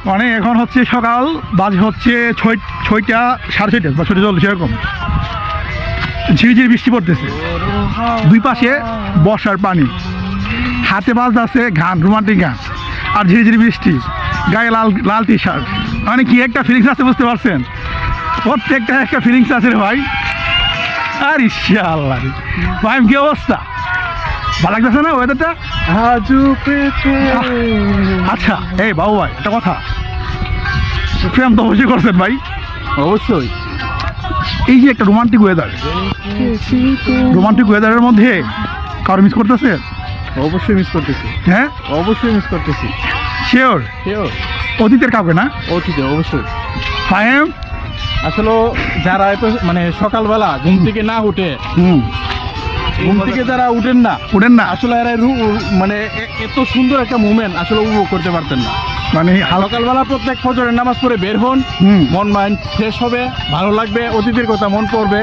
মানে এখন হচ্ছে সকাল বাজে হচ্ছে 6টা 6:30 বা 6:40 এরকম। ঝিরিঝিরি বৃষ্টি পড়তেছে, দুই পাশে বর্ষার পানি, হাতে বাজতেছে গান, রোমান্টিক গান, আর ঝিরিঝিরি বৃষ্টি, গায়ে লাল লাল টি শার্ট। মানে কি একটা ফিলিংস আছে বুঝতে পারছেন? প্রত্যেকটা একটা ফিলিংস আছে রে ভাই। আর ইনশাআল্লাহ রে ভাই, কি অবস্থা? ভালো লাগতেছে না ওয়েদারটা? আচ্ছা এই বাবু ভাই, একটা কথা, প্রেম তো অবশ্যই করছেন ভাই। অবশ্যই। এই যে একটা রোমান্টিক ওয়েদারের মধ্যে কারো মিস করতেছে? অবশ্যই মিস করতেছি। হ্যাঁ অবশ্যই মিস করতেছি। শিওর? অতীতের কাউকে না? অতীতে অবশ্যই। ফাহিম আসলে যারা এত মানে সকালবেলা ঘুম থেকে না উঠে, ঘুম থেকে যারা উঠেন না আসলে এরা মানে এত সুন্দর একটা মুভমেন্ট আসলে উপভোগ করতে পারতেন না। মানে সকালবেলা প্রত্যেক ফজরের নামাজ পড়ে বের হন, মন মাইন্ড ফ্রেশ হবে, ভালো লাগবে, অতীতের কথা মন পড়বে।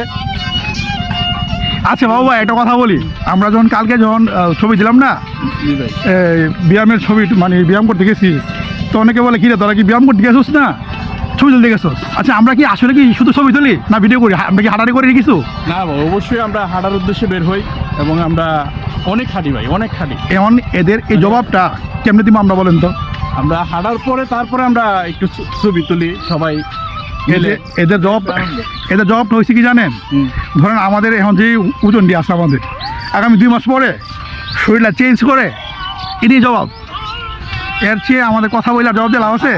আচ্ছা বাবু ভাই, একটা কথা বলি, আমরা কালকে যখন ছবি দিলাম না, ব্যায়ামের ছবি, মানে ব্যায়াম করতে গেছি, তো অনেকে বলে কি রে তোরা কি ব্যায়াম করতে গেছিস না, ছবি তুলতে গেছিস? আচ্ছা আমরা কি আসলে কি শুধু ছবি তুলি না ভিডিও করি? আমরা কি হাঁটাহাঁটি করি কিছু? না অবশ্যই আমরা হাঁটার উদ্দেশ্যে বের হই এবং আমরা অনেক হাঁটি ভাই, অনেক হাঁটি। এমন এদের এই জবাবটা কেমনে দিব আমরা, বলেন তো? আমরা হাঁটার পরে তারপরে আমরা একটু ছবি তুলি সবাই গেলে। এদের জবাবটা হয়েছে কি জানেন? ধরেন আমাদের এখন যে ওজনটি আছে আমাদের, আগামী 2 মাস পরে শরীরটা চেঞ্জ করে, এটাই জবাব। এর চেয়ে আমাদের কথা বলে জবাব দিয়ে লাভ আছে?